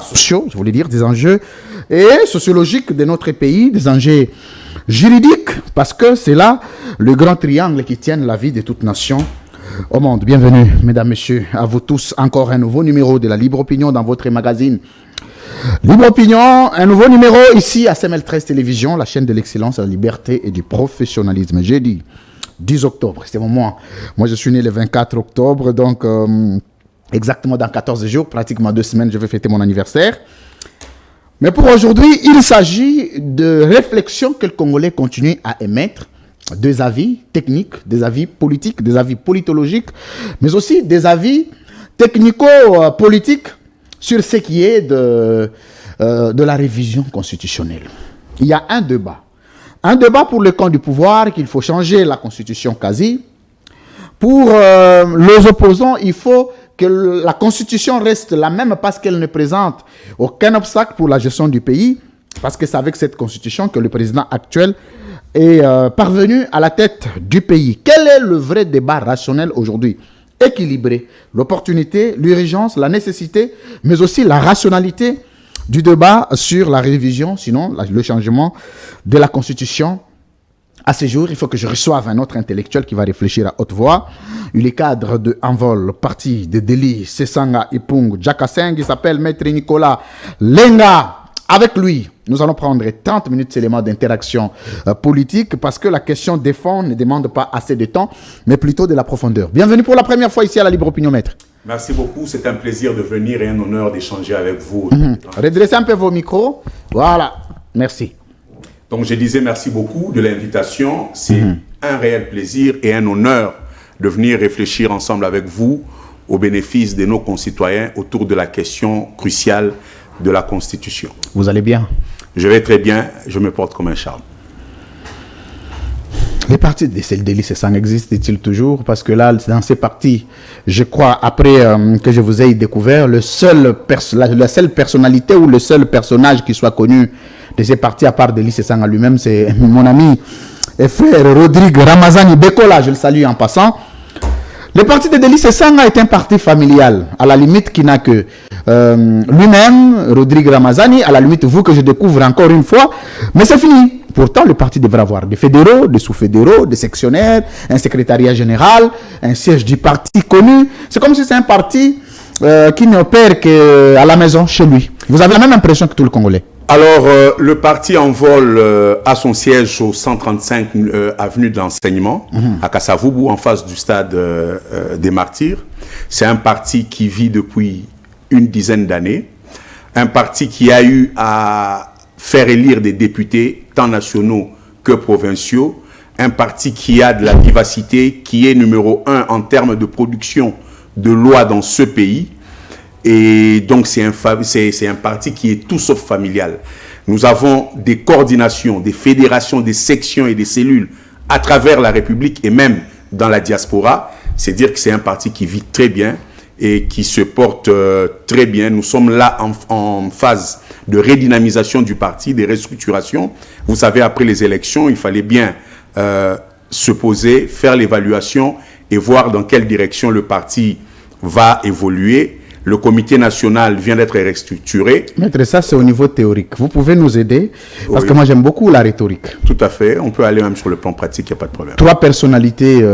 sociaux, je voulais dire, des enjeux et sociologiques de notre pays, des enjeux juridiques, parce que c'est là le grand triangle qui tient la vie de toute nation au monde. Bienvenue, mesdames, messieurs, à vous tous, encore un nouveau numéro de la Libre Opinion dans votre magazine Libre Opinion, un nouveau numéro ici à CML13 Télévision, la chaîne de l'excellence, de la liberté et du professionnalisme. Jeudi 10 octobre, c'est mon mois. Moi, je suis né le 24 octobre, donc exactement dans 14 jours, pratiquement 2 semaines, je vais fêter mon anniversaire. Mais pour aujourd'hui, il s'agit de réflexions que le Congolais continue à émettre, des avis techniques, des avis politiques, des avis politologiques, mais aussi des avis technico-politiques sur ce qui est de la révision constitutionnelle. Il y a un débat pour le camp du pouvoir qu'il faut changer la constitution quasi. Pour les opposants, il faut que la constitution reste la même parce qu'elle ne présente aucun obstacle pour la gestion du pays, parce que c'est avec cette constitution que le président actuel est parvenu à la tête du pays. Quel est le vrai débat rationnel aujourd'hui ? Équilibré, l'opportunité, l'urgence, la nécessité, mais aussi la rationalité du débat sur la révision, sinon le changement de la Constitution. À ce jour, il faut que je reçoive un autre intellectuel qui va réfléchir à haute voix. Il est cadre de Envol, parti de Deli, Sesanga, Ipung, Djakaseng, il s'appelle Maître Nicolas Lenga. Avec lui, nous allons prendre 30 minutes d'éléments d'interaction politique parce que la question des fonds ne demande pas assez de temps, mais plutôt de la profondeur. Bienvenue pour la première fois ici à la Libre Opinion, Maître. Merci beaucoup, c'est un plaisir de venir et un honneur d'échanger avec vous. Redressez un peu vos micros. Voilà, merci. Donc je disais merci beaucoup de l'invitation. C'est un réel plaisir et un honneur de venir réfléchir ensemble avec vous au bénéfice de nos concitoyens autour de la question cruciale de la Constitution. Vous allez bien? Je vais très bien, je me porte comme un charme. Les partis de Deli Sesanga existent-ils toujours? Parce que là, dans ces partis, je crois, après que je vous ai découvert, la seule personnalité ou le seul personnage qui soit connu de ces partis, à part Deli Sesanga lui-même, c'est mon ami et frère Rodrigue Ramazani Bekola, je le salue en passant. Le parti de Deli Sesanga est un parti familial, à la limite qui n'a que lui-même, Rodrigue Ramazani, à la limite vous que je découvre encore une fois, mais c'est fini. Pourtant, le parti devrait avoir des fédéraux, des sous-fédéraux, des sectionnaires, un secrétariat général, un siège du parti connu. C'est comme si c'est un parti qui n'opère qu'à la maison, chez lui. Vous avez la même impression que tout le Congolais? Alors, le parti Envol a son siège au 135 avenue de l'Enseignement, à Kassavubu, en face du stade des Martyrs. C'est un parti qui vit depuis une dizaine d'années. Un parti qui a eu à faire élire des députés, tant nationaux que provinciaux. Un parti qui a de la vivacité, qui est numéro 1 en termes de production de lois dans ce pays. Et donc, c'est un parti qui est tout sauf familial. Nous avons des coordinations, des fédérations, des sections et des cellules à travers la République et même dans la diaspora. C'est dire que c'est un parti qui vit très bien et qui se porte très bien. Nous sommes là en phase de redynamisation du parti, des restructurations. Vous savez, après les élections, il fallait bien se poser, faire l'évaluation et voir dans quelle direction le parti va évoluer. Le comité national vient d'être restructuré. Maître, ça c'est au niveau théorique. Vous pouvez nous aider? Parce que moi j'aime beaucoup la rhétorique. Tout à fait. On peut aller même sur le plan pratique, il n'y a pas de problème. 3 personnalités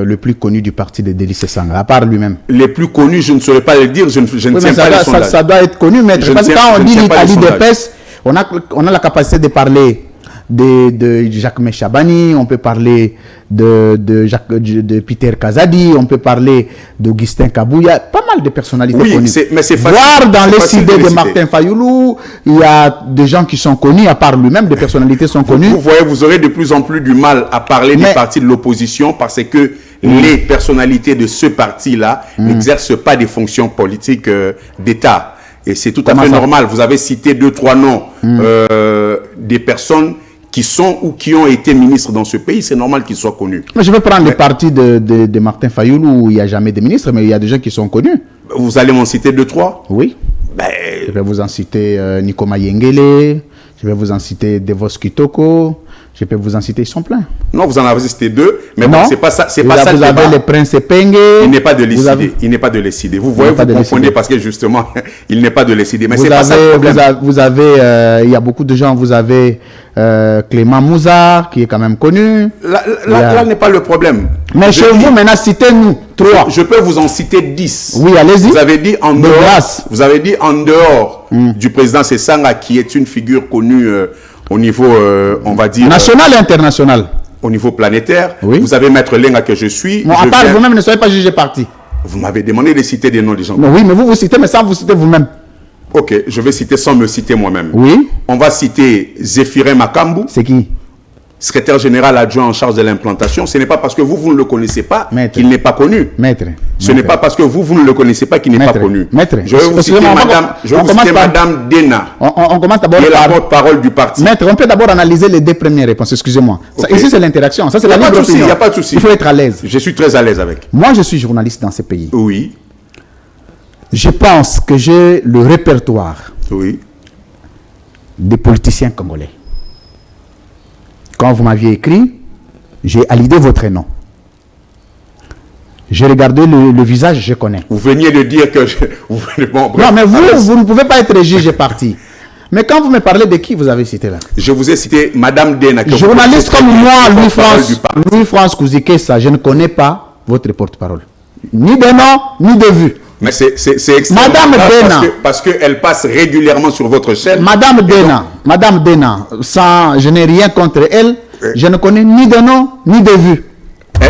les plus connues du parti de Deli Sesanga, à part lui-même. Les plus connus, je ne saurais pas le dire, je ne tiens pas les sondages. Ça doit être connu, Maître. Parce que quand on dit l'Italie de PES, on a la capacité de parler de Jacques Chabani, on peut parler de Peter Kazadi, on peut parler d'Augustin Kabouya, pas mal de personnalités connues. Mais c'est facile. Voir dans les idées de Martin Fayoulou, il y a des gens qui sont connus, à part lui-même, des personnalités sont connues. Vous voyez, vous aurez de plus en plus du mal à parler des partis de l'opposition parce que les personnalités de ce parti-là n'exercent pas des fonctions politiques d'État. Et c'est tout à fait normal. Vous avez cité 2-3 noms des personnes qui sont ou qui ont été ministres dans ce pays, c'est normal qu'ils soient connus. Mais je vais prendre les partis de Martin Fayoulou où il n'y a jamais de ministre, mais il y a des gens qui sont connus. Vous allez m'en citer 2-3? Oui. Je vais vous en citer Nico Mayengele, je vais vous en citer Devos Kitoko, Je peux vous en citer, ils sont pleins. Non, vous en avez cité 2, mais non, bon, c'est pas ça. C'est pas vous ça le avez débat. le prince Penge. Il n'est pas de les citer. Il n'est pas de les citer. Vous voyez, vous confondez parce que justement, il n'est pas de les citer. Mais c'est pas ça le problème. Vous avez, il y a beaucoup de gens. Vous avez Clément Mouzard, qui est quand même connu. Là n'est pas le problème. Mais chez vous, maintenant, citez-nous 3. Je peux vous en citer 10. Oui, allez-y. Vous avez dit en dehors. Vous avez dit en dehors du président Sessanga, qui est une figure connue au niveau, on va dire... National et international. Au niveau planétaire. Oui. Vous avez Maître Lenga que je suis. Bon, à part vous-même, ne soyez pas jugé parti. Vous m'avez demandé de citer des noms des gens. Non, oui, mais vous citez, mais sans vous citer vous-même. Ok, je vais citer sans me citer moi-même. Oui. On va citer Zéphirin Makambu. C'est qui? Secrétaire général adjoint en charge de l'implantation. Ce n'est pas parce que vous ne le connaissez pas qu'il n'est pas connu. Maître. Ce n'est pas parce que vous ne le connaissez pas qu'il n'est pas connu. Maître. Je vais vous citer Madame Dena. On commence d'abord qui est la porte-parole du parti. Maître, on peut d'abord analyser les 2 premières réponses. Excusez-moi. Okay. Ici, c'est l'interaction. Ça, c'est la libre opinion. Il n'y a pas de souci. Il faut être à l'aise. Je suis très à l'aise avec. Moi, je suis journaliste dans ce pays. Oui. Je pense que j'ai le répertoire des politiciens congolais. Quand vous m'aviez écrit, j'ai validé votre nom. J'ai regardé le visage, je connais. Vous veniez de dire que... Bon, non, mais vous ne pouvez pas être juge parti. Mais quand vous me parlez de qui vous avez cité là? Je vous ai cité Madame Dena. Journaliste comme moi, Louis-France Kouzikessa, je ne connais pas votre porte-parole. Ni de nom, ni de vue. Mais c'est extrêmement Madame Dena. Parce qu'elle passe régulièrement sur votre chaîne. Madame Dena, je n'ai rien contre elle. Je ne connais ni de nom, ni de vue.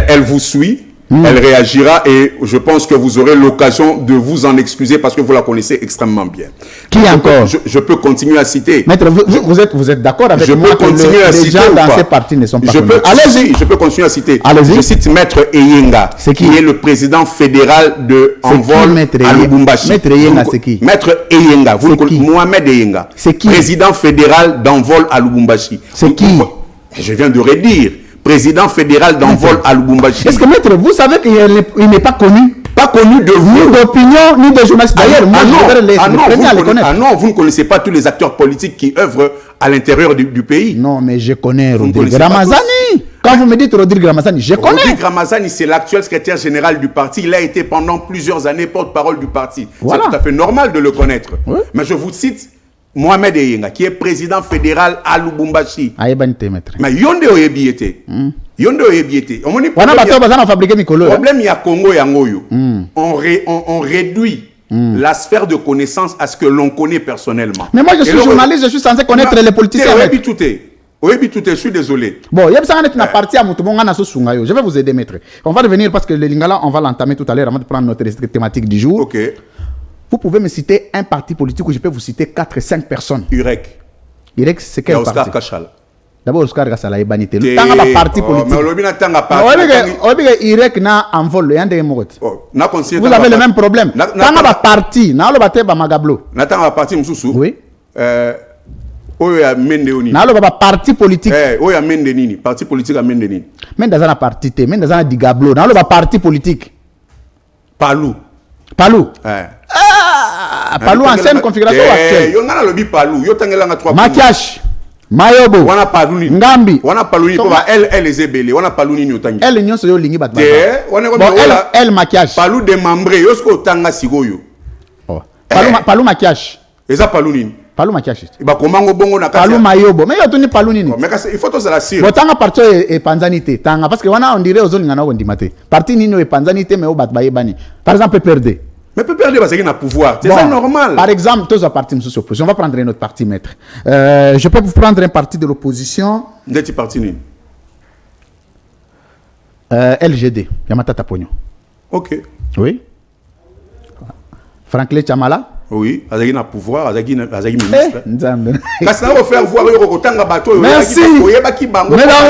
Elle vous suit. Elle réagira et je pense que vous aurez l'occasion de vous en excuser parce que vous la connaissez extrêmement bien. Qui encore? Je peux continuer à citer. Maître, vous êtes d'accord avec moi que les gens dans ces partis ne sont pas connus? Allez-y, je peux continuer à citer. Je cite Maître Eyenga, qui est le président fédéral de Envol à Lubumbashi. Maître Eyenga, c'est qui? Maître Eyenga, Mohamed Eyenga, président fédéral d'Envol à Lubumbashi. C'est qui? Je viens de redire. Président fédéral d'Envol à Lubumbashi. Est-ce que maître, vous savez qu'il n'est pas connu? Pas connu de vous. Ni d'opinion, ni de journaliste. D'ailleurs, moi, non, vous ne connaissez pas tous les acteurs politiques qui œuvrent à l'intérieur du pays. Non, mais je connais Rodrigue Ramazani. Quand vous me dites Rodrigue Ramazani, je connais. Rodrigue Ramazani, c'est l'actuel secrétaire général du parti. Il a été pendant plusieurs années porte-parole du parti. Voilà. C'est tout à fait normal de le connaître. Oui. Mais je vous cite Mohamed Eyenga, qui est président fédéral à Lubumbashi. Mais Yonde Oyebiete. Yonde Oyebiete. Problème, il y a Congo et Angoyo. On réduit la sphère de connaissance à ce que l'on connaît personnellement. Mais moi, je suis journaliste, je suis censé connaître les politiciens. Je suis désolé. Bon, il y a une partie à Moutoumonga. Je vais vous aider, maître. On va revenir parce que le Lingala, on va l'entamer tout à l'heure avant de prendre notre thématique du jour. Ok. Vous pouvez me citer un parti politique où je peux vous citer 4 et 5 personnes. UREC. UREC, c'est quel parti? Oscar Kachal. D'abord, Oscar Kachal est banni. Le temps à parti politique. Mais UREC n'a envol. Vous avez le même problème. Tant à parti, n'a le bâté Magablo. N'attends à parti, Moussou. Oui. Oya Mendeoni. N'a le parti politique. Oya Mendenini. Parti politique à Mendenini. Mais dans un parti, mais dans un Digablo. N'a le parti politique. Palou. Palou ancienne configuration actuelle. Makiash, Mayobo, Ngambi. Elle est ébélée. Elle est sur ligne bat. Elle Makiash. Palou de Mambré. Yosko tanga sigoyo. Palou Makiash. Eza Palou nini? Palou Makiash. Palou Mayobo. Mais il y a Palou nini. Il faut tous la sire. Tanga parti et panzanité. Tanga parce que on dirait aux zones ngana wondimate. Parti nino et panzanité mais au bat bayebani. Par exemple PPRD. Mais PPRD parce qu'il a pouvoir. C'est ça normal. Par exemple, tous les partis sous opposition. On va prendre un autre parti, maître. Je peux vous prendre un parti de l'opposition. D'être parti ni. LGD. Yamata Tapogno. Ok. Oui. Franklin Chamala. Oui, Azagi n'a pouvoir, Azagi ministre. Merci. Mesdames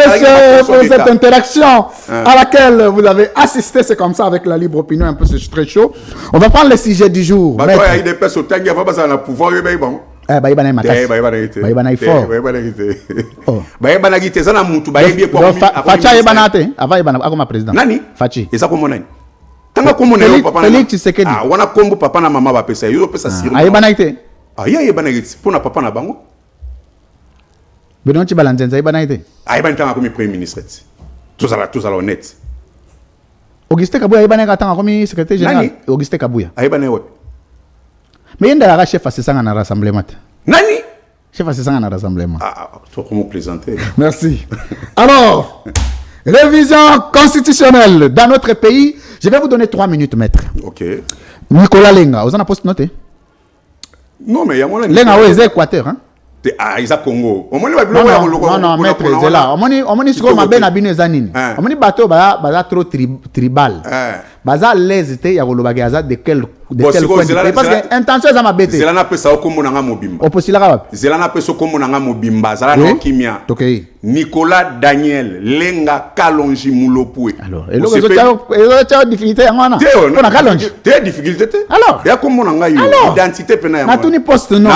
et messieurs, pour cette interaction à laquelle vous avez assisté, c'est comme ça avec la libre opinion, un peu c'est très chaud. On va prendre le sujet du jour. Félix Tshisekedi. Ah, wana kombo papa na mama ba pesa. Yo pesa sirima. Ayebana ite. Ah, ya yebana ite. Pona papa na bango. Benoît Tibalanzenza, il est comme premier ministre. Tout ça honnête. Auguste Kabouya, il est comme secrétaire général. Auguste Kabouya. Mais il y a un chef assistant à un rassemblement. Nani? Chef assistant à un rassemblement. Ah, toi, comment plaisanter? Merci. Alors, révision constitutionnelle dans notre pays. Je vais vous donner 3 minutes, maître. Ok. Nicolas Lenga, vous en avez poste noté? Non, mais il y a mon Lenga, oui, c'est Équateur. Hein? Ah, ils ont Congo. Non, maître, c'est là. On est sur ma benne à Binezanine. On est bateau, trop tribal. Baza l'aise, il y a de quel point. Parce que intention, ça m'a bêté. C'est là n'a pas ça comme on a mobimba. On peut s'y la c'est là n'a pas ça comme on a mobimba. Ça n'a kimia. Nicolas Daniel Lenga Kalonji Moulopoué. Alors, et là, tu as difficulté à moi. On a Kalonji. Tu as difficulté. Alors, il y a comme on a identité pénale. Na tout ni poste non.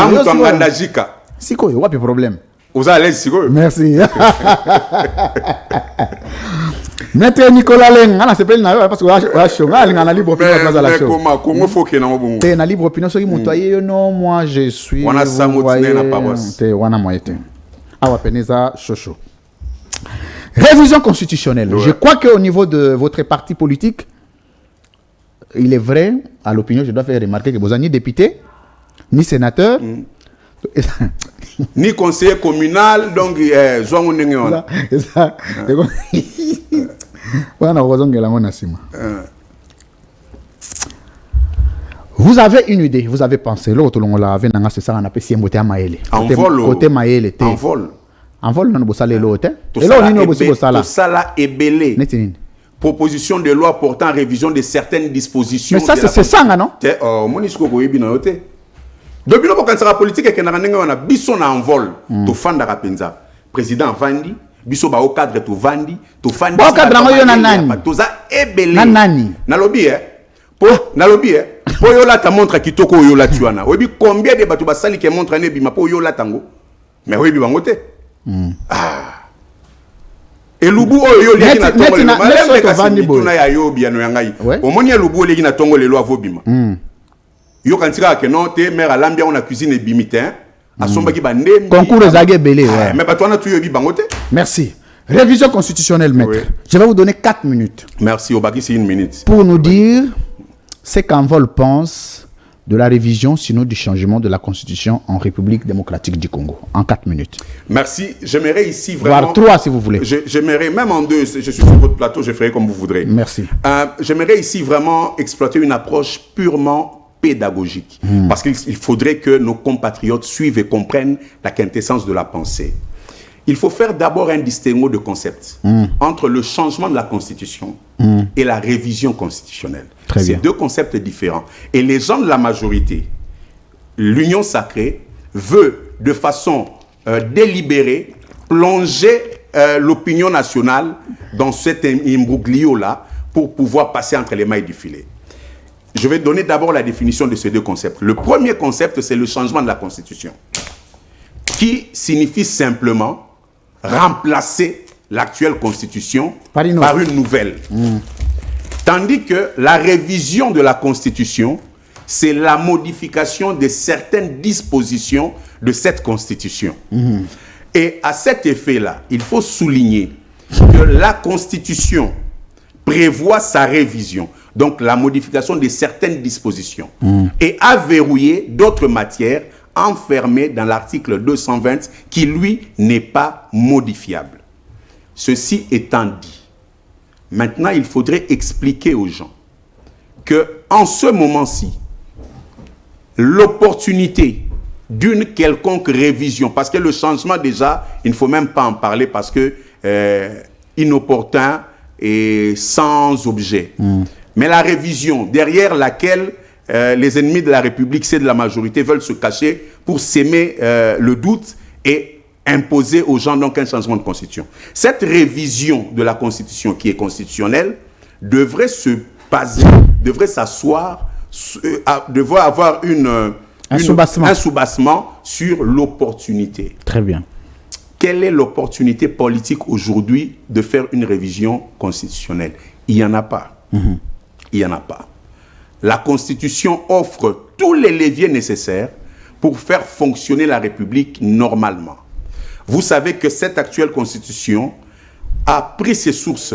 Si quoi, il y a pas problème. Vous allez si quoi. Merci. Maître Nicolas Leng, c'est pas parce que on a libre opinion dans la show. Comment faut que na bon. T'es na libre opinion sur qui montoyer non moi je suis. On a ça motiné na paroisse. T'es wana moyete. Ah wa peneza chocho. Révision constitutionnelle. Je crois que au niveau de votre parti politique, il est vrai à l'opinion, je dois faire remarquer que vous n'êtes ni député ni sénateur. Ni conseiller communal, donc vous avez une idée, vous avez pensé, l'autre on l'a vu dans ce ça on appelle Siemboté à Maëlé. Côté Maëlé. En vol. En vol non bossa les l'autre. Et là on est aussi bossa là. Ça là est belé. Proposition de loi portant révision de certaines dispositions. Mais ça c'est ça non? Mon isco ko yebi na yote. Depuis le moment où politique est en biso na envol, to fanda rapenza. Président Vandi, biso ba au cadre to Vandi, to Fandi. Ba au cadre na na nani. To za ebele. Na nani. Na lobby na lobby po yo la ta montre kitoko yo la tuana. Obi combien de bato ba sali ke montre ne bima po yo la tango. Mais obi bangote. Ah. Et lubu oyo leki na tongo le. Même ka Vandi tuna ya yo biano yangai. Omoni lubu leki na tongo le lo avobima. Yo quand tu que non te mère alambia on a cuisine bimitin a somba ki bande concours ezage belé ouais mais pas toi na tu yo bi bangote. Merci. Révision constitutionnelle maître. Oui. Je vais vous donner 4 minutes. Merci Obaki c'est 1 minute. Pour nous dire ce qu'Envol pense de la révision sinon du changement de la constitution en République démocratique du Congo en 4 minutes. Merci, j'aimerais ici vraiment voire 3 si vous voulez. J'aimerais même en 2, je suis sur votre plateau, je ferai comme vous voudrez. Merci. J'aimerais ici vraiment exploiter une approche purement pédagogique. Parce qu'il faudrait que nos compatriotes suivent et comprennent la quintessence de la pensée. Il faut faire d'abord un distinguo de concepts entre le changement de la Constitution et la révision constitutionnelle. C'est 2 concepts différents. Et les gens de la majorité, l'union sacrée, veut de façon délibérée plonger l'opinion nationale dans cet imbroglio-là pour pouvoir passer entre les mailles du filet. Je vais donner d'abord la définition de ces 2 concepts. Le premier concept, c'est le changement de la Constitution, qui signifie simplement remplacer l'actuelle Constitution par une nouvelle. Tandis que la révision de la Constitution, c'est la modification de certaines dispositions de cette Constitution. Et à cet effet-là, il faut souligner que la Constitution prévoit sa révision, donc la modification de certaines dispositions, et a verrouillé d'autres matières enfermées dans l'article 220 qui, lui, n'est pas modifiable. Ceci étant dit, maintenant, il faudrait expliquer aux gens qu'en ce moment-ci, l'opportunité d'une quelconque révision, parce que le changement déjà, il ne faut même pas en parler parce que inopportun et sans objet. Mais la révision, derrière laquelle les ennemis de la République, c'est de la majorité, veulent se cacher pour s'aimer le doute et imposer aux gens donc un changement de constitution. Cette révision de la constitution qui est constitutionnelle devrait se baser, devrait s'asseoir, devrait avoir un soubassement sur l'opportunité. Très bien. Quelle est l'opportunité politique aujourd'hui de faire une révision constitutionnelle? Il n'y en a pas. Il n'y en a pas. La Constitution offre tous les leviers nécessaires pour faire fonctionner la République normalement. Vous savez que cette actuelle Constitution a pris ses sources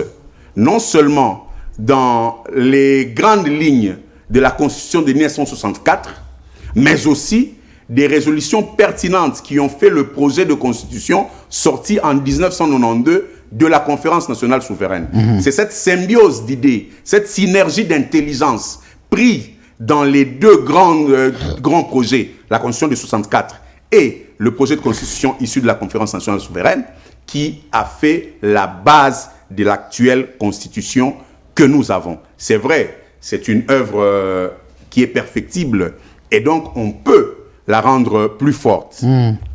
non seulement dans les grandes lignes de la Constitution de 1964, mais aussi des résolutions pertinentes qui ont fait le projet de Constitution sorti en 1992 de la Conférence nationale souveraine. C'est cette symbiose d'idées, cette synergie d'intelligence prise dans les deux grands projets, la Constitution de 64 et le projet de Constitution issu de la Conférence nationale souveraine, qui a fait la base de l'actuelle Constitution que nous avons. C'est vrai, c'est une œuvre qui est perfectible et donc on peut la rendre plus forte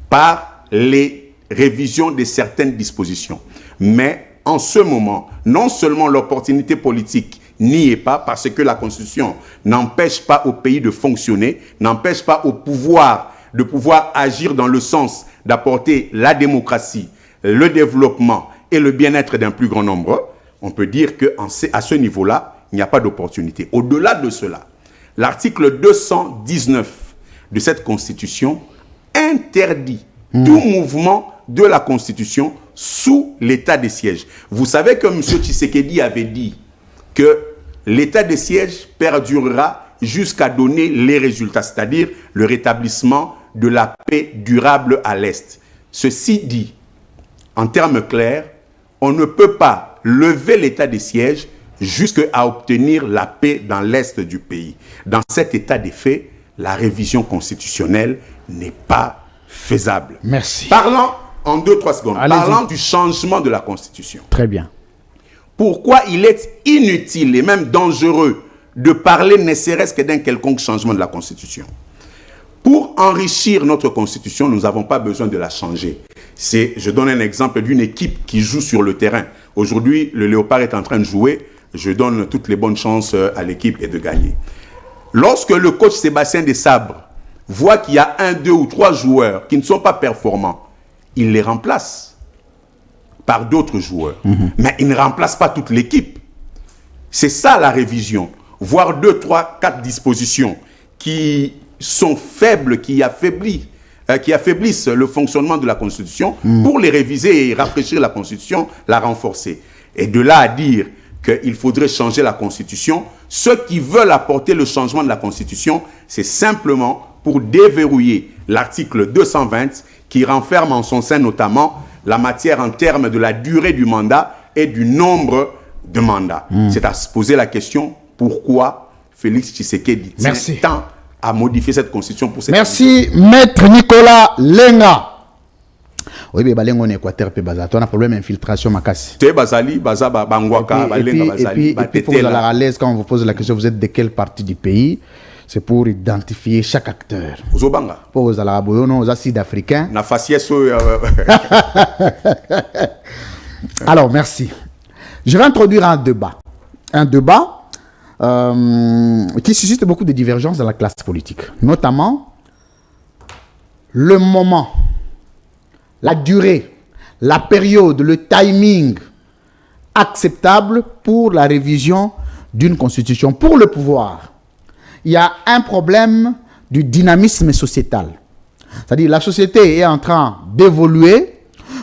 par les révisions de certaines dispositions. Mais en ce moment, non seulement l'opportunité politique n'y est pas, parce que la Constitution n'empêche pas au pays de fonctionner, n'empêche pas au pouvoir de pouvoir agir dans le sens d'apporter la démocratie, le développement et le bien-être d'un plus grand nombre, on peut dire qu'à ce niveau-là, il n'y a pas d'opportunité. Au-delà de cela, l'article 219 de cette Constitution interdit tout mouvement de la Constitution sous l'état de siège. Vous savez que M. Tshisekedi avait dit que l'état de siège perdurera jusqu'à donner les résultats, c'est-à-dire le rétablissement de la paix durable à l'Est. Ceci dit, en termes clairs, on ne peut pas lever l'état de siège jusqu'à obtenir la paix dans l'Est du pays. Dans cet état des faits, la révision constitutionnelle n'est pas faisable. Merci. Parlons en 2-3 secondes. Parlons du changement de la Constitution. Très bien. Pourquoi il est inutile et même dangereux de parler ne serait-ce que d'un quelconque changement de la Constitution? Pour enrichir notre Constitution, nous n'avons pas besoin de la changer. Je donne un exemple d'une équipe qui joue sur le terrain. Aujourd'hui, le Léopard est en train de jouer. Je donne toutes les bonnes chances à l'équipe et de gagner. Lorsque le coach Sébastien Desabre voit qu'il y a 1, 2 ou 3 joueurs qui ne sont pas performants, il les remplace par d'autres joueurs. Mais il ne remplace pas toute l'équipe. C'est ça la révision. Voir 2, 3, 4 dispositions qui sont faibles, qui affaiblissent le fonctionnement de la Constitution pour les réviser et rafraîchir la Constitution, la renforcer. Et de là à dire qu'il faudrait changer la Constitution, ceux qui veulent apporter le changement de la Constitution, c'est simplement pour déverrouiller l'article 220 qui renferme en son sein notamment la matière en termes de la durée du mandat et du nombre de mandats. C'est à se poser la question, pourquoi Félix Tshisekedi tient tant à modifier cette Constitution pour cette Merci, Maître Nicolas Lenga. Oui, mais Balengo en Équateur, on a un problème d'infiltration, Makassi. Tu es Bazali, Bazaba, Bangwaka, Balenga, Bazali, et puis, à l'aise, quand on vous pose la question, vous êtes de quelle partie du pays? C'est pour identifier chaque acteur. Zobanga. Pour vous, à aux Sud-Africains. Na faciès. Alors, merci. Je vais introduire un débat. Un débat qui suscite beaucoup de divergences dans la classe politique. Notamment, le moment, la durée, la période, le timing acceptable pour la révision d'une constitution. Pour le pouvoir, il y a un problème du dynamisme sociétal. C'est-à-dire la société est en train d'évoluer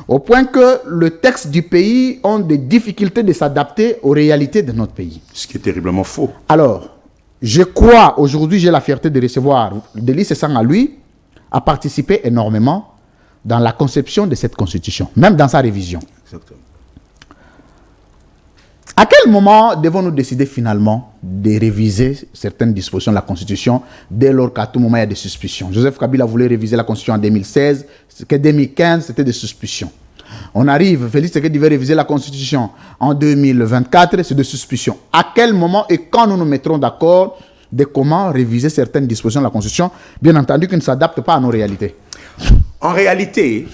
au point que le texte du pays ont des difficultés de s'adapter aux réalités de notre pays. Ce qui est terriblement faux. Alors, je crois, aujourd'hui, j'ai la fierté de recevoir Delis Sessang à lui, a participé énormément dans la conception de cette constitution, même dans sa révision. Exactement. À quel moment devons-nous décider finalement de réviser certaines dispositions de la Constitution dès lors qu'à tout moment il y a des suspicions? Joseph Kabila voulait réviser la Constitution en 2016, que 2015 c'était des suspicions. On arrive, Félix Tshisekedi devait réviser la Constitution en 2024, c'est des suspicions. À quel moment et quand nous nous mettrons d'accord de comment réviser certaines dispositions de la Constitution, bien entendu qui ne s'adaptent pas à nos réalités? En réalité,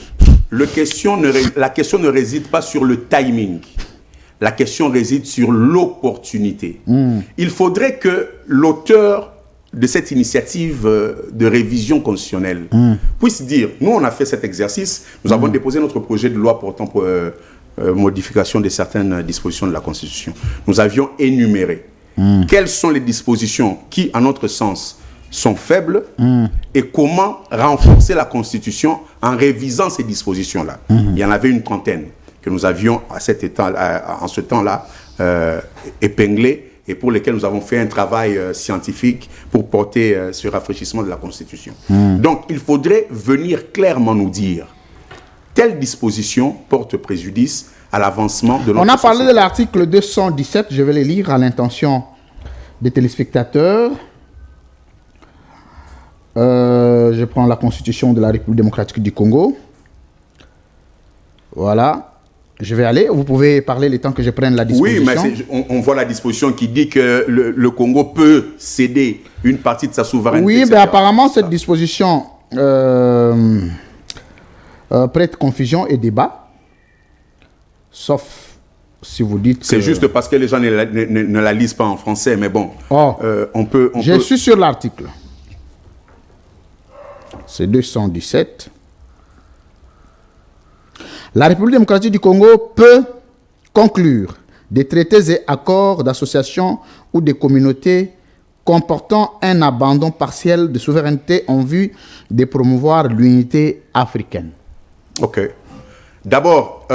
la question ne réside pas sur le timing. La question réside sur l'opportunité. Il faudrait que l'auteur de cette initiative de révision constitutionnelle puisse dire, nous on a fait cet exercice, nous avons déposé notre projet de loi portant pour modification de certaines dispositions de la Constitution. Nous avions énuméré quelles sont les dispositions qui, à notre sens, sont faibles et comment renforcer la Constitution en révisant ces dispositions-là. Il y en avait une trentaine que nous avions en ce temps-là épinglées et pour lesquelles nous avons fait un travail scientifique pour porter ce rafraîchissement de la Constitution. Donc, il faudrait venir clairement nous dire telle disposition porte préjudice à l'avancement de notre On a parlé société. de l'article 217, je vais le lire à l'intention des téléspectateurs. Je prends la Constitution de la République démocratique du Congo. Voilà. Je vais aller. Vous pouvez parler le temps que je prenne la disposition. Oui, mais on voit la disposition qui dit que le Congo peut céder une partie de sa souveraineté. Oui, etc. mais apparemment, cette disposition prête confusion et débat. Sauf si vous dites C'est que... juste parce que les gens ne la lisent pas en français, mais bon, Oh, on peut... je suis sur l'article. C'est 217. La République démocratique du Congo peut conclure des traités et accords d'association ou des communautés comportant un abandon partiel de souveraineté en vue de promouvoir l'unité africaine. Ok. D'abord,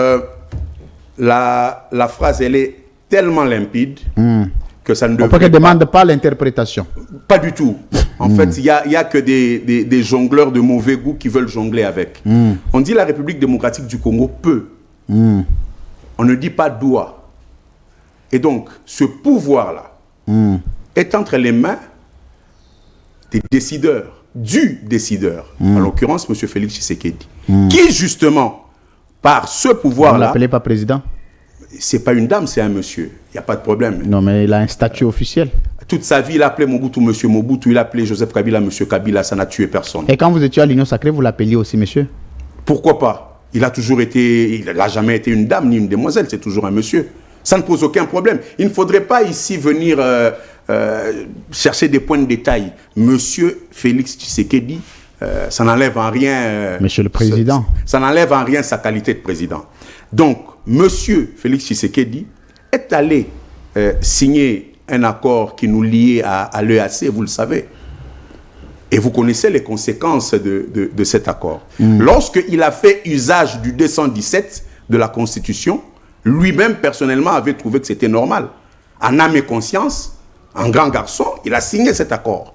la phrase, elle est tellement limpide que ça ne On ne devrait demande pas l'interprétation. pas du tout. En fait, il y a que des jongleurs de mauvais goût qui veulent jongler avec. On dit la République démocratique du Congo peut. On ne dit pas doit. Et donc, ce pouvoir-là est entre les mains des décideurs, du décideur, en l'occurrence M. Félix Tshisekedi, qui justement, par ce On ne pouvoir-là, l'appelait pas président. c'est pas une dame, c'est un monsieur. Il n'y a pas de problème. Non, mais il a un statut officiel. Toute sa vie, il appelait Mobutu Monsieur Mobutu, il appelait Joseph Kabila Monsieur Kabila, ça n'a tué personne. Et quand vous étiez à l'Union sacrée, vous l'appeliez aussi monsieur? Pourquoi pas? Il a toujours été, il n'a jamais été une dame ni une demoiselle, c'est toujours un monsieur. Ça ne pose aucun problème. Il ne faudrait pas ici venir chercher des points de détail. Monsieur Félix Tshisekedi, ça n'enlève en rien... Monsieur le Président. Ça n'enlève en rien sa qualité de président. Donc, Monsieur Félix Tshisekedi est allé signer un accord qui nous liait à l'EAC, vous le savez. Et vous connaissez les conséquences de cet accord. Lorsqu'il a fait usage du 217 de la Constitution, lui-même, personnellement, avait trouvé que c'était normal. En âme et conscience, en grand garçon, il a signé cet accord.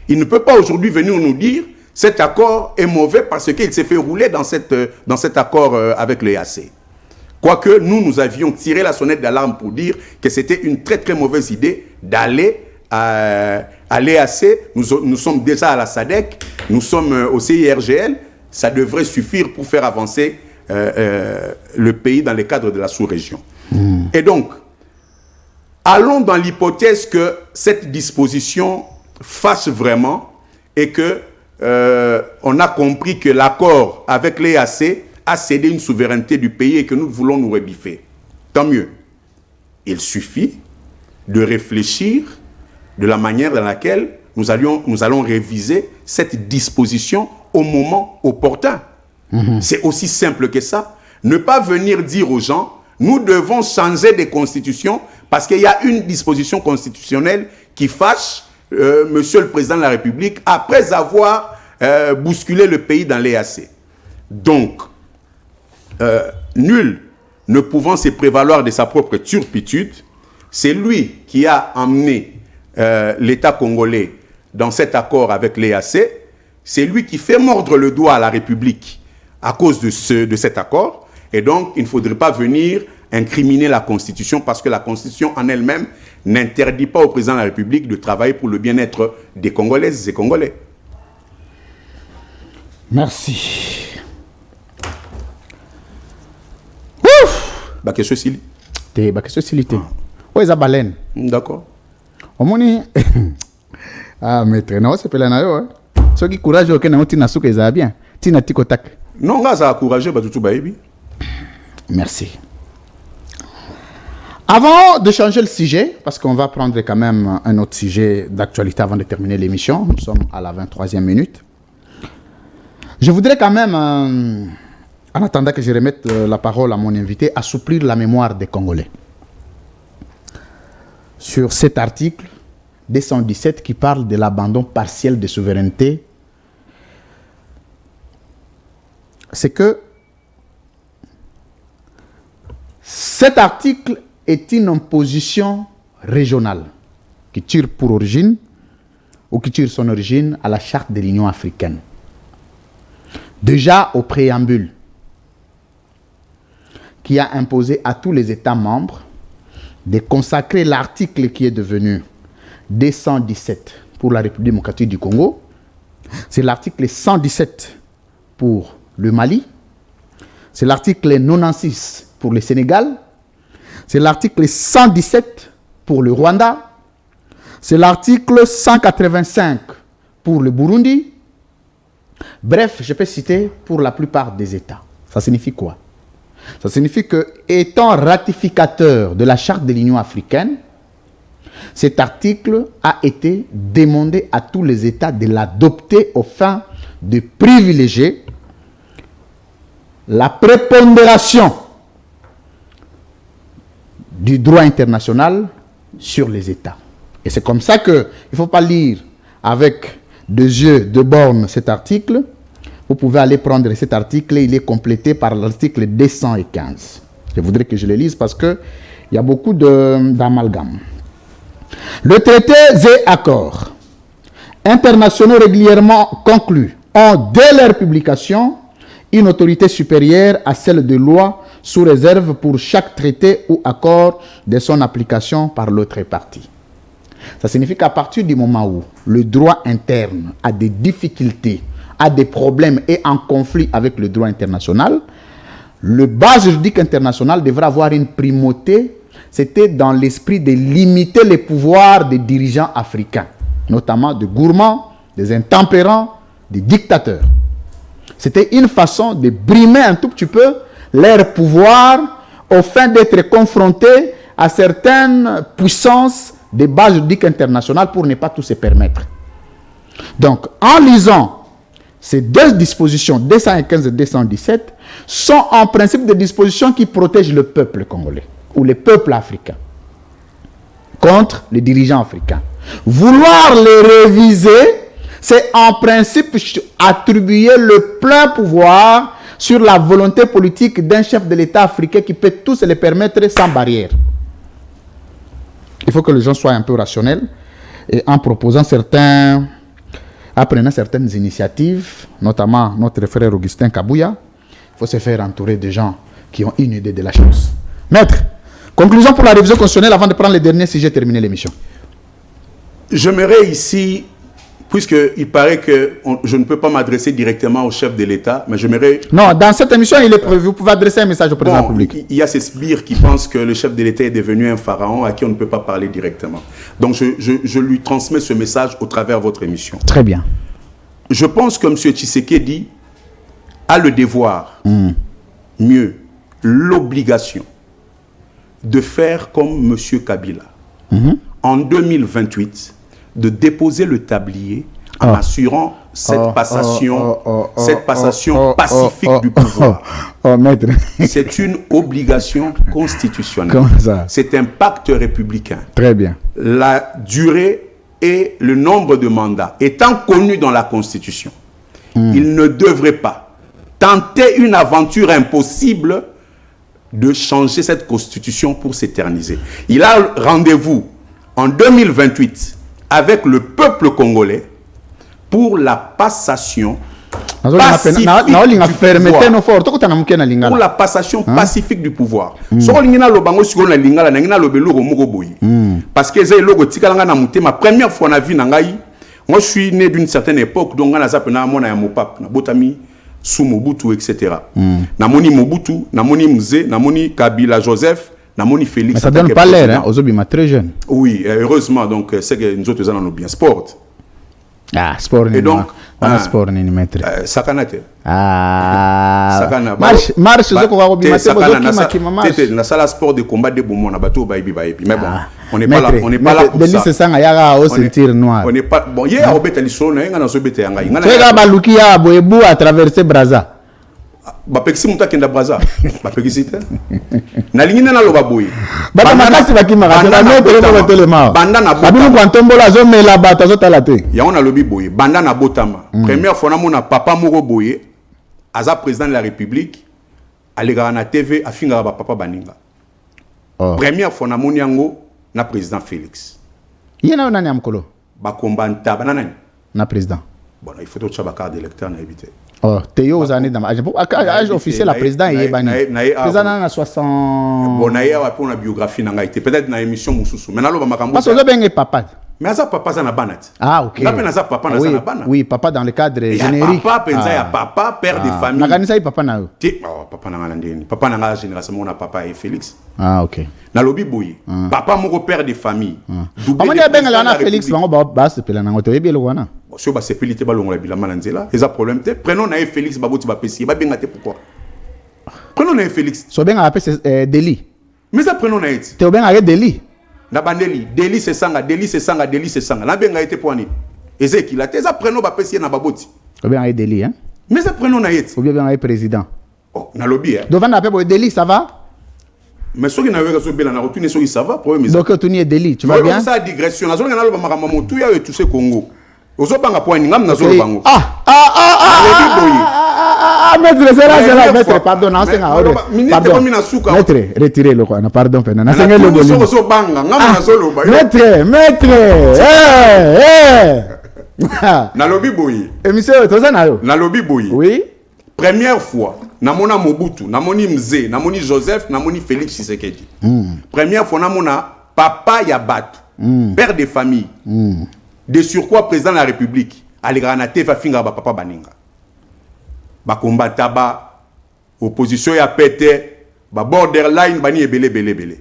Il ne peut pas aujourd'hui venir nous dire cet accord est mauvais parce qu'il s'est fait rouler dans cet accord avec l'EAC. Quoique nous avions tiré la sonnette d'alarme pour dire que c'était une très très mauvaise idée d'aller à l'EAC. Nous sommes déjà à la SADC, nous sommes au CIRGL. Ça devrait suffire pour faire avancer le pays dans le cadre de la sous-région. Et donc, allons dans l'hypothèse que cette disposition fasse vraiment et que on a compris que l'accord avec l'EAC a cédé une souveraineté du pays et que nous voulons nous rebiffer. Tant mieux. Il suffit de réfléchir de la manière dans laquelle nous allons réviser cette disposition au moment opportun. C'est aussi simple que ça. Ne pas venir dire aux gens, nous devons changer des constitutions parce qu'il y a une disposition constitutionnelle qui fâche Monsieur le Président de la République après avoir bousculé le pays dans l'EAC. Donc, nul ne pouvant se prévaloir de sa propre turpitude, c'est lui qui a emmené l'État congolais dans cet accord avec l'EAC, c'est lui qui fait mordre le doigt à la République à cause de cet accord, et donc il ne faudrait pas venir incriminer la Constitution parce que la Constitution en elle-même n'interdit pas au Président de la République de travailler pour le bien-être des Congolaises et Congolais. Merci. Bakesho Sili. Bakesho Sili. Où est la baleine? D'accord. Omoni. Ah, maître, non, c'est pas là. Ce qui courage, ok, n'a pas souke ça bien. Tina tiko tak. Non, là, ça a encouragé, tout baby. Merci. Avant de changer le sujet, parce qu'on va prendre quand même un autre sujet d'actualité avant de terminer l'émission, nous sommes à la 23e minute. Je voudrais quand même, en attendant que je remette la parole à mon invité, assouplir la mémoire des Congolais sur cet article 217 qui parle de l'abandon partiel de souveraineté, c'est que cet article est une imposition régionale qui tire pour origine ou qui tire son origine à la charte de l'Union africaine. Déjà au préambule, qui a imposé à tous les États membres de consacrer l'article qui est devenu 217 pour la République démocratique du Congo. C'est l'article 117 pour le Mali. C'est l'article 96 pour le Sénégal. C'est l'article 117 pour le Rwanda. C'est l'article 185 pour le Burundi. Bref, je peux citer pour la plupart des États. Ça signifie quoi? Ça signifie que, étant ratificateur de la charte de l'Union africaine, cet article a été demandé à tous les États de l'adopter aux fins de privilégier la prépondération du droit international sur les États. Et c'est comme ça qu'il ne faut pas lire avec des yeux de borne cet article. Vous pouvez aller prendre cet article, il est complété par l'article 215. Je voudrais que je le lise parce qu'il y a beaucoup d'amalgame. Le traité et accords internationaux régulièrement conclus ont, dès leur publication, une autorité supérieure à celle de loi sous réserve pour chaque traité ou accord de son application par l'autre partie. Ça signifie qu'à partir du moment où le droit interne a des difficultés, a des problèmes et en conflit avec le droit international, le base juridique international devra avoir une primauté. C'était dans l'esprit de limiter les pouvoirs des dirigeants africains, notamment des gourmands, des intempérants, des dictateurs. C'était une façon de brimer un tout petit peu leur pouvoir au fin d'être confrontés à certaines puissances des bases juridiques internationales pour ne pas tout se permettre. Donc, en lisant ces deux dispositions, 215 et 217, sont en principe des dispositions qui protègent le peuple congolais ou les peuples africains contre les dirigeants africains. Vouloir les réviser, c'est en principe attribuer le plein pouvoir sur la volonté politique d'un chef de l'État africain qui peut tout se le permettre sans barrière. Il faut que les gens soient un peu rationnels et en proposant certains, en prenant certaines initiatives, notamment notre frère Augustin Kabouya, il faut se faire entourer de gens qui ont une idée de la chose. Maître, conclusion pour la révision constitutionnelle avant de prendre le dernier sujet et terminer l'émission. J'aimerais ici, puisqu'il paraît que je ne peux pas m'adresser directement au chef de l'État, mais j'aimerais... Non, dans cette émission, il est prévu, vous pouvez adresser un message au président de la République. Il y a ces sbires qui pensent que le chef de l'État est devenu un pharaon à qui on ne peut pas parler directement. Donc je lui transmets ce message au travers de votre émission. Très bien. Je pense que M. Tshisekedi a le devoir, mieux, l'obligation de faire comme M. Kabila. En 2028, de déposer le tablier en assurant cette passation, pacifique du pouvoir. Maître. C'est une obligation constitutionnelle. C'est un pacte républicain. Très bien. La durée et le nombre de mandats étant connus dans la Constitution, il ne devrait pas tenter une aventure impossible de changer cette Constitution pour s'éterniser. Il a rendez-vous en 2028 avec le peuple congolais pour la passation pacifique du pouvoir. Pour la passation pacifique du pouvoir. Parce que ma première fois dans la vie, moi je suis né d'une certaine époque, donc sous Mobutu, etc. Namoni Mobutu, Namoni Mzee, Namoni Kabila Joseph, Namoni Félix. Mais ça donne pas l'air, hein, Ozobima très jeune. Oui, heureusement, donc c'est que nous autres allons bien sport. Ah, sport. Et donc, sport ni maître. Sakanate. Ah. Sakana. Marche zo ko wabima te bozoki makima marche. Tete na sala sport de combat de bomona bato baibi. Mais bon, on n'est pas là, on n'est pas là pour ça. Denis Sanga yaga au ceinture noire. On n'est pas bon, hier au beta lisolo na nga na so beta nga. Tega baluki ya boebu à traverser Brazza. bapekisi muta kenda braza bapekisi te nalingi na loba boye bata makasi bakimaka na mettre mo telema banda na botama babi ko ntombola zo mela bata zo tala te yango na lobi boye banda na botama première fois na mona papa moko boye aza président de la république alegara na TV afinga ba papa baninga première fois na moni yango na président Félix yena nani amkolo ba kombanta banana na président bon il faut to chaba carte d'électeur na éviter Théo aux années dans âge officiel la président est bani président na 60 bon na ya pour la biographie na été peut-être na émission mususu mais na loba makambo parce que zo benga papa mais ça papa ça na banat OK ngape na ça papa na ça na bana oui papa dans le cadre générique papa penza ya papa père de famille na kanisa papa na yo papa na ngala ndeni papa na ngala génération na papa et Félix OK na lobi boye papa moko père de famille double ya benga na Félix bango ba se pela na ngoto yebi lokwana si on va se peliter balon la bilama nanzela et ça problème te prenons na Félix baboti ba pesi ba benga te pourquoi prenons na Félix so benga apese délit mais ça prenons na eti te benga délit na bandeli délit c'est sanga na benga été pour ni ezeki la te ça prenons ba pesi na baboti so benga délit hein mais ça prenons na eti ou bien président na lobby hein devant na pe délit ça va mais ce qui n'a pas été bien, retourné sur ça va problème. Donc tu es délit, tu vas bien. Ça digression, na zona na loba makamamo tu ya touché Congo. Ozobanga point ngam na zolo bango. Maître, c'est là, maître, pardon, non, c'est là. Maître, retirez le quoi, pardon, pena. Na senga le boli. Maître, na lobby boy. Monsieur, tu na yo. Na lobby boy. Oui. Première fois, namona Mobutu, namoni Mzee, namoni Joseph, namoni Félix Tshisekedi. Première fois, namona papa Yabat, père de famille, de surcroît président de la République, Aligranate va finir papa Baninga. Ba combattre ba opposition ya pété, ba borderline bani belé.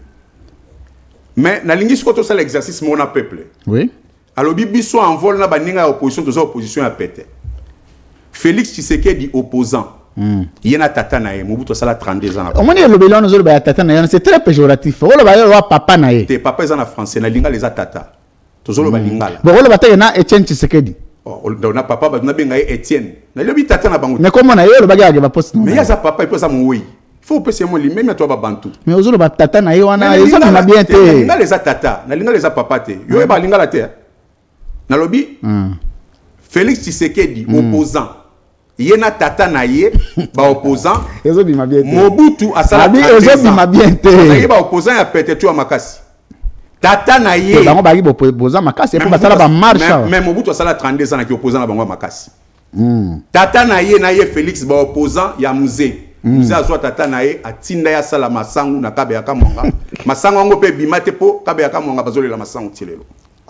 Mais na lingi ko to ça l'exercice mon peuple. Oui. Alors biso en vol na baninga opposition to opposition ya pété. Félix Tshisekedi opposant. Yena tata na ye Mobutu sala 32 ans. On dit le belon nous ba tata na ye c'est très péjoratif. O lo ba yo papa na ye. Te papa za na français na linga les tata. Tozolo ba lingala. Bon o lo ba ta na Etienne Tshisekedi. Oh na papa ba na benga Etienne. Na lobi tata na bango. Mais comment na ye lo ba ga ba poste non. Mais ya za papa il peut ça mon oui. Faut passer mon limite mais toi ba bantu. Mais ozolo ba tata na ye wana eso na bien te. Na linga les tata, na linga les papa te. Yo ba lingala te. Na lobi Félix Tshisekedi opposant. Yena tata na ye ba opposant ezo bima bien Mobutu asala ezo bima bien te ye ba opposant ya pete tu makasi tata na ye bango ba opposant makasi pour basala ba marche mais Mobutu asala 32 ans na ki opposant na bango makasi tata na ye Félix ba opposant ya Mzee azwa tata na ye atinda ya sala masangu na kabe ya kamonga masangu ngo pe bima te po kabe ya kamonga bazolela masangu tilelo.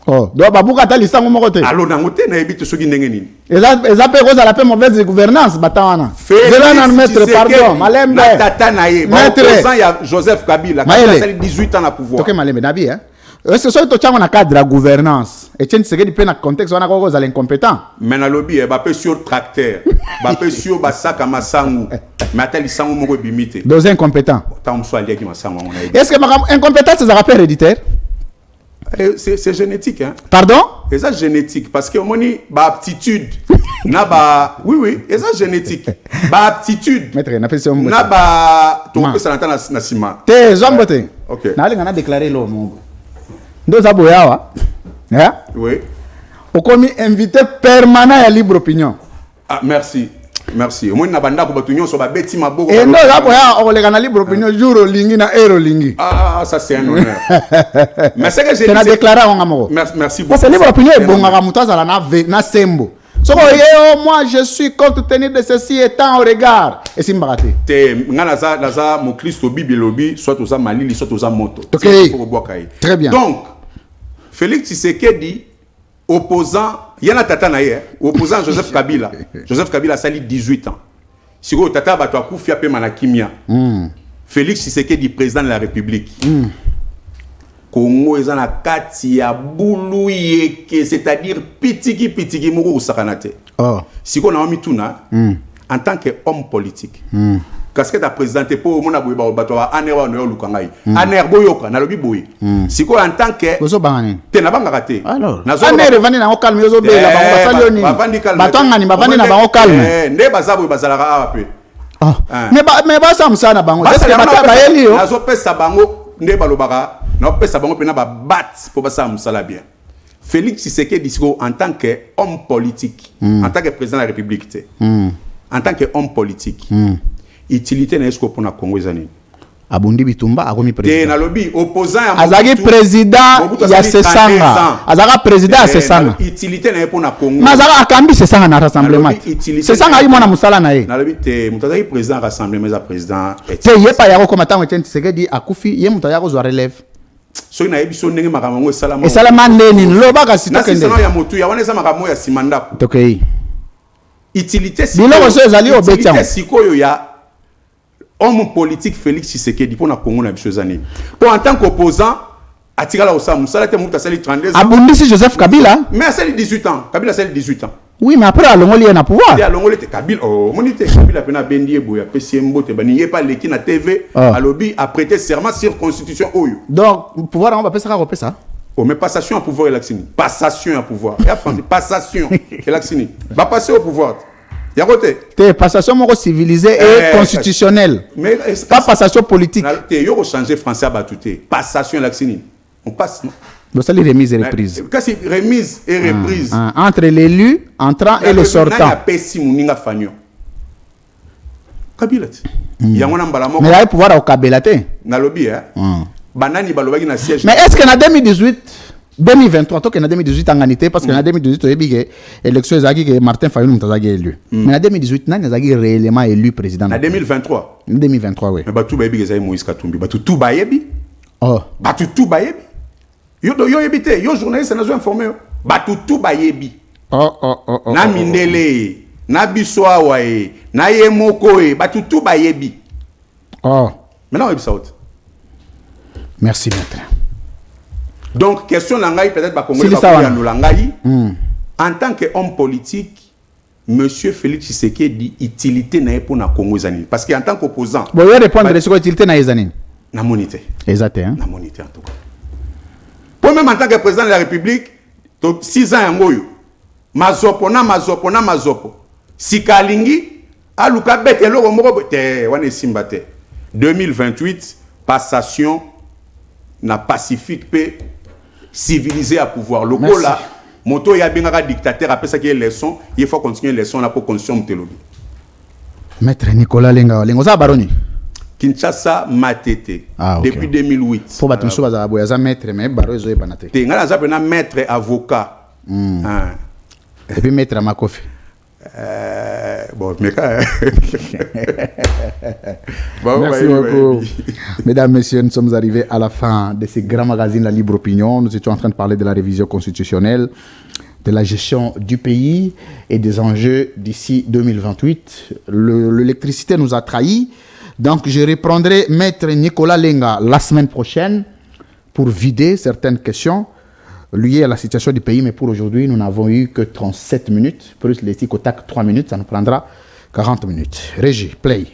Oh, donc babuka ta lisango moko te. Alors na ngote na ebite soki ndenge nini. Eza pe ko la pe mauvaise gouvernance batawana. Zela na mettre pardon, Malembe. Na tata na ye, opposant ya Joseph Kabila, qui a 18 ans na pouvoir. OK Malembe na bi hein. Est-ce que so to chango na cadre de gouvernance? Et tiens Tshisekedi pe na contexte wana ko za l'incompétent. Mais na lobby ba pe sur tracteur, ba pe sur ba saka masangu. Mais atali sangu moko bimite. Dos incompétent. Tant so ali ki masangu ngona. Est-ce que incompétence c'est un rappel héréditaire? C'est génétique hein. Pardon? C'est ça génétique parce que moni ba aptitude na ba oui c'est ça génétique. Ba aptitude. Maître na pesi ombo. Na ba to pe sanata na sima. Te zombote. OK. Na linga na déclarer lo mongo. Ndo za boyawa. Hein? Oui. Okomi invité permanent à Libre Opinion. Ah merci. Merci. Moi na banda ko batunyo so ba beti maboko. Et non là boya o le kana Libre Opinion jour lingi na ero lingi. Ah ça c'est un honneur. Mais c'est que j'ai dit déclaré on amoko. Merci beaucoup. Parce que Libre Opinion est bon ngaka mutaza la na sembo. So moi je suis compte tenu de ceci étant au regard et simbaraté. Te ngana za mo Christ Bible lobby soit aux malili soit aux moto. OK. Très bien. Donc Félix Tshisekedi opposant yana tata na ye opposant Joseph Kabila. Joseph Kabila sali 18 ans. Siko tata bato akufia pe manakimia. Félix Tshisekedi président de la République. Congo ezana kati ya bulu yeke c'est-à-dire pitiki moko usakanate. Oh. Siko na mituna en tant qu'homme politique. Casquette a présenté pour mon aboué bato wa anerwa no lukangai. Aner boyoka na lobi boy. Siko en tant que bozo bangani. Te na banga raté. Alors. Aner vandi na calme yozo bela bango basalioni. Bato ngani bavandi na bango calme. Ne bazabo bazalaka ape. Mais ça me ça na bango. Est-ce que mata ba yeli yo? Nazo pesa bango nde balobaka, na pesa bango pena ba bat pour ça me ça bien. Félix Tshisekedi en tant qu'homme politique, en tant que président de la République, en tant qu'homme politique, utilité n'est-ce que pour na Congo zani. Abundi Bitumba a remis président. Na lobby opposant à Azagi président il y a Sesanga. Azaka président à Sesanga. Utilité n'est pour na Congo. Mazaka akambi Sesanga na rassemblement. Sesanga yi mona musala na ye. Na lobby te mutazaki président rassemblement za président. Te yepa yako comme tant Etienne Tshisekedi akufi ye mutayako zo relève. So na yebiso ndenge makamango salama. Et salama neni lobaka sitokende. Na ya mutu ya wana za makambo ya simanda. Tokei. Utilité sikoyo. Biloko so ezali obetiam. Utilité sikoyo ya homme politique Félix Tshisekedi pour na Congo na biso zani. Pour en tant qu'opposant atikala osamu sala te muta sali 32 ans. Abundisi Joseph Kabila. Mais sali 18 ans. Kabila sali 18 ans. Oui, mais après alongoli na pouvoir. Il alongoli te Kabila oh monite Kabila pena bendi boya PCMbo te bani pas leki na TV à lobby a prêté serment sur constitution oyo. Donc pouvoir on va passer ça. Oh mais passation à pouvoir élaxini. Passation à pouvoir. Et après passation élaxini. Va passer au pouvoir. Y'a côté. T'es passation moro civilisée et constitutionnelle. Mais pas passation politique. T'es yo changer français à batouté. Passation élaxini. On passe non. Donc ça les remises et reprises. Quand c'est remise et reprise. Entre l'élu entrant et le sortant. Na pesi muninga fanyo. Kabila. Yangona mbalamo. Mais là il pouvoir au Kabila te. Na lobby hein. Banani balobaki na siège. Mais est-ce que en 2018 2023 toi que en 2018 en ganité parce que en 2018 il y a élection ezaki que Martin Fayulu mutazaki élu. Mais en 2018 nani ezaki réellement élu président. En 2023. En 2023 oui. Mais batu ba yebi ezaki Moïse Katumbi. Batu tout ba yebi. Oh. Batu tout ba yebi. Yo yebite, yo journaliste nazo informé. Batu tout ba yebi. Oh. Na mindele, na biswa wae, na yemoko e, batu tout ba yebi. Oh. Maintenant yebi ça autre. Merci maître. Donc question langai peut-être ba congolais ba nous langai. En tant qu'homme politique, monsieur Félix Tshisekedi utilité na pour na Congo zani parce qu'en tant qu'opposant. Bon, il répondre sur utilité na zani. Na monité. Exact hein. Na monité en tout cas. Pour même en tant que président de la République, 6 ans yangoyo. Mazopo. Sikalingi aluka bete loko moko te wane simbate. 2028 passation na pacifique pe civilisé à pouvoir. Le go là, moto ya bengaka dictateur après ça qui est leçon, il faut continuer leçon là pour constitution mtelobi. Maître Nicolas Lenga, Lengoza baroni. Kinshasa Matete depuis 2008. Pour battre monsieur baza boya za maître mais baro ezo ebanate. Te ngala za pena maître avocat. Et puis maître Makofi. Bon, mais merci beaucoup. Mesdames, Messieurs, nous sommes arrivés à la fin de ce grand magazine La Libre Opinion. Nous étions en train de parler de la révision constitutionnelle, de la gestion du pays et des enjeux d'ici 2028. L'électricité nous a trahis. Donc, je reprendrai Maître Nicolas Lenga la semaine prochaine pour vider certaines questions liées à la situation du pays. Mais pour aujourd'hui, nous n'avons eu que 37 minutes. Plus les tic au tac 3 minutes, ça nous prendra 40 minutes. Régie, play.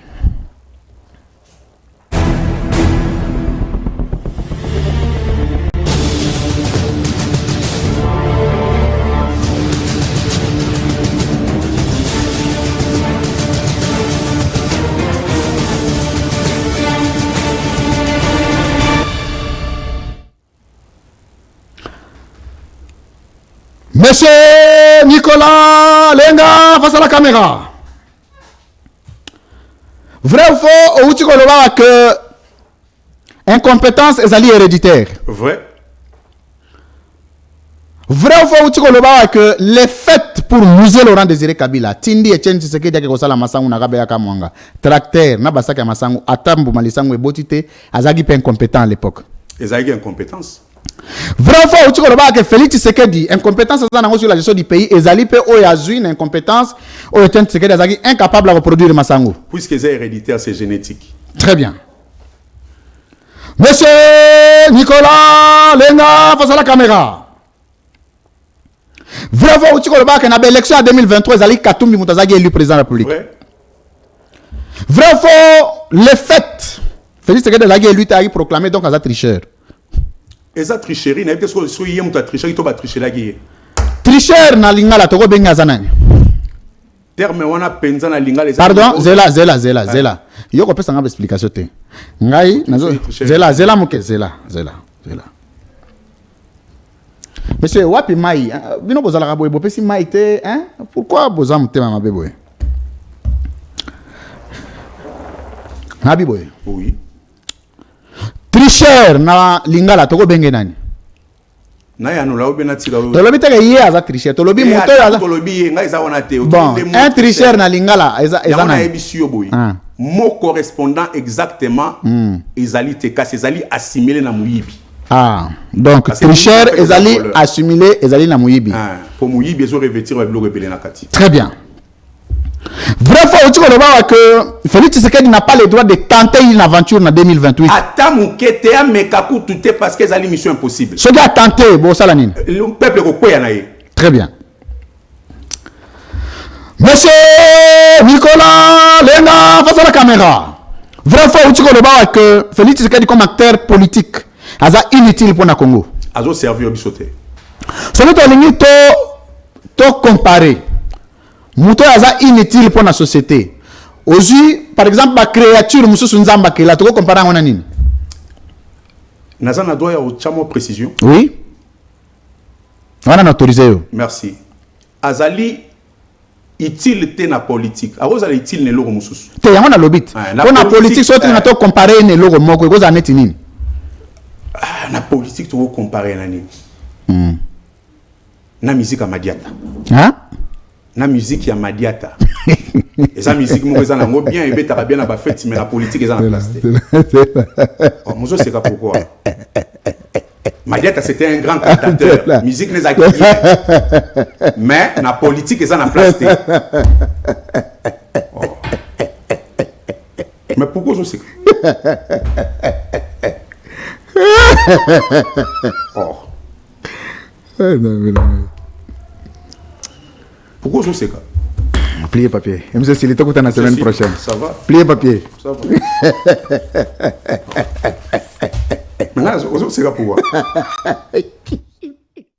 Monsieur Nicolas Lenga, face à la caméra. Vrai ou faux, ou tu connais que incompétence est alliée héréditaire? Vrai. Vrai ou faux, ou tu connais que les fêtes pour muser Laurent Désiré Kabila, Tindi et Tchenji Sekedi qui kosala masangu na gabe yaka mwanga, tracteur na basaka masangu, atambu malisangu et botité, azagi pe incompétent à l'époque. Ezagi incompétence. Vrai ou faux, tu connais que Félix Tshisekedi incompétence sur la gestion du pays, ezali pe oyazui une incompétence, Etienne Tshisekedi azagi incapable à reproduire masangu. Puisque c'est héréditaire, c'est génétique. Très bien. Monsieur Nicolas Lenga, face à la caméra. Vrai ou tu connais que na élection en 2023, ezali Katumbi Mutazagi élu président de la République. Vrai ou faux, les faits. Félix Tshisekedi azagi élu a proclamé donc as tricheur. Eza tricherie, na yebite so yemu ta tricherie to ba tricher la guerre. Tricheur na lingala toko benga zanani. terme wana penza na lingala pardon zela yo ko pesa ngaba explication te ngai nazo zela muke zela monsieur wapi mai bino bozala ka boye bopesi mai te hein pourquoi boza mutema mabe boye ngabi boye oui tricheur na lingala toko benge nani na ya no la obena tira to lobi te ye aza tricheur to lobi moto aza to lobi ye ngai za wana te bon un tricheur na lingala eza na ebisio boye mot correspondant exactement ezali te kasi ezali assimilé na muyibi donc tricheur ezali assimilé ezali na muyibi pour muyibi ezo revêtir ba bilo rebelle na kati très bien. Vrai fois, tu vois que Félix Tshisekedi n'a pas le droit de tenter une aventure en 2028. Atamukete amekaku tout parce que c'est une mission impossible. Ce gars a tenté, bon salanine. Le peuple européen a eu. Très bien. Monsieur Nicolas Lena face à la caméra. Vrai fois, tu vois que Félix Tshisekedi comme acteur politique est inutile pour le Congo. Azo servi au bisoté. Ce que tu as dit, tu comparer. Mouto aza inutile pour la société. Aujourd'hui, par exemple, la créature mususu nzamba ke la toko comparer ngona nini? Nazana doya au chamo précision. Oui. On a autorisé yo. Merci. Azali utile te na politique. Aroza utile ne loro mususu. Te yango na lobit. Pour na politique sote na to comparer ne loro moko ko za neti nini? Na politique to comparer na nini? Na musique amadiata. Hein? Na musique ya Madiata. Et sa musique mo eza nango bien et betaka bien na ba fête mais la politique eza na place. Oh mozo c'est pas pourquoi. Madiata c'était un grand cantateur. Musique les a mais la politique eza na place. Oh. Mais pourquoi je sais? Oh. Pourquoi je sais quoi? Pliez papier. M. Silito Kouta la semaine prochaine. Ça va? Pliez papier. Ça va. Maintenant, je sais pas pourquoi.